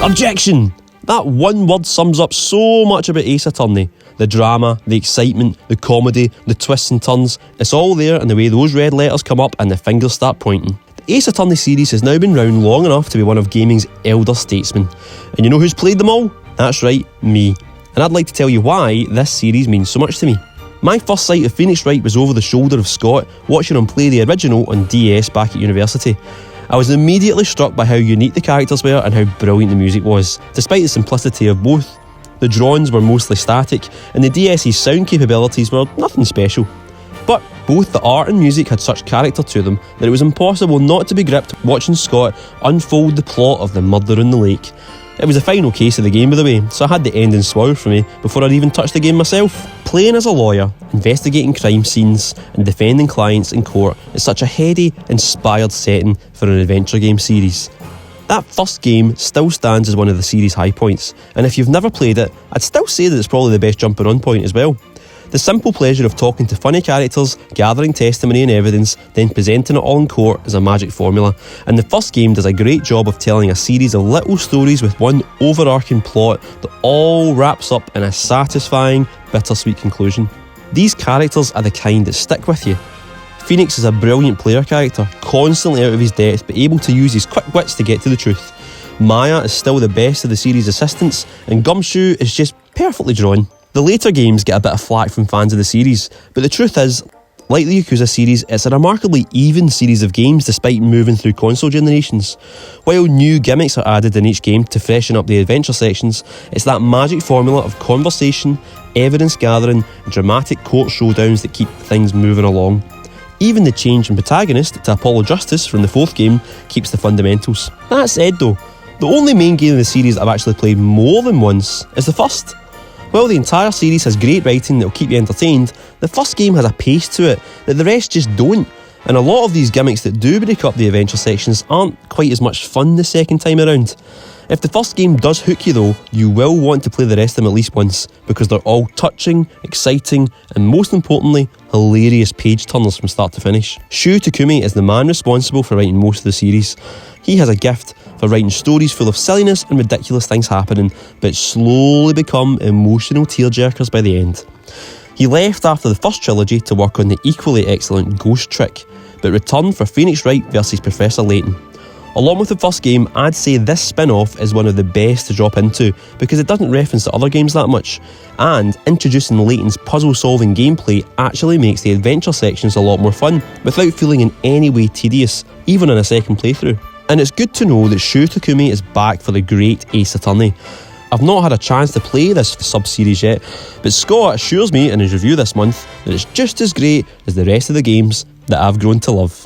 Objection! That one word sums up so much about Ace Attorney. The drama, the excitement, the comedy, the twists and turns. It's all there in the way those red letters come up and the fingers start pointing. The Ace Attorney series has now been round long enough to be one of gaming's elder statesmen. And you know who's played them all? That's right, me. And I'd like to tell you why this series means so much to me. My first sight of Phoenix Wright was over the shoulder of Scott, watching him play the original on DS back at university. I was immediately struck by how unique the characters were and how brilliant the music was, despite the simplicity of both. The drawings were mostly static, and the DS's sound capabilities were nothing special. But both the art and music had such character to them that it was impossible not to be gripped watching Scott unfold the plot of The Murder in the Lake. It was the final case of the game, by the way, so I had the ending spoiled for me before I'd even touched the game myself. Playing as a lawyer, investigating crime scenes and defending clients in court is such a heady, inspired setting for an adventure game series. That first game still stands as one of the series' high points, and if you've never played it, I'd still say that it's probably the best jumping on point as well. The simple pleasure of talking to funny characters, gathering testimony and evidence, then presenting it all in court is a magic formula, and the first game does a great job of telling a series of little stories with one overarching plot that all wraps up in a satisfying, bittersweet conclusion. These characters are the kind that stick with you. Phoenix is a brilliant player character, constantly out of his depth but able to use his quick wits to get to the truth. Maya is still the best of the series' assistants, and Gumshoe is just perfectly drawn. The later games get a bit of flack from fans of the series, but the truth is, like the Yakuza series, it's a remarkably even series of games despite moving through console generations. While new gimmicks are added in each game to freshen up the adventure sections, it's that magic formula of conversation, evidence gathering, and dramatic court showdowns that keep things moving along. Even the change in protagonist to Apollo Justice from the fourth game keeps the fundamentals. That said though, the only main game of the series I've actually played more than once is the first. While the entire series has great writing that will keep you entertained, the first game has a pace to it that the rest just don't, and a lot of these gimmicks that do break up the adventure sections aren't quite as much fun the second time around. If the first game does hook you though, you will want to play the rest of them at least once, because they're all touching, exciting, and most importantly, hilarious page turners from start to finish. Shu Takumi is the man responsible for writing most of the series. He has a gift for writing stories full of silliness and ridiculous things happening, but slowly become emotional tearjerkers by the end. He left after the first trilogy to work on the equally excellent Ghost Trick, but returned for Phoenix Wright vs Professor Layton. Along with the first game, I'd say this spin-off is one of the best to drop into because it doesn't reference the other games that much, and introducing Layton's puzzle-solving gameplay actually makes the adventure sections a lot more fun without feeling in any way tedious, even in a second playthrough. And it's good to know that Shu Takumi is back for the great Ace Attorney. I've not had a chance to play this sub-series yet, but Scott assures me in his review this month that it's just as great as the rest of the games that I've grown to love.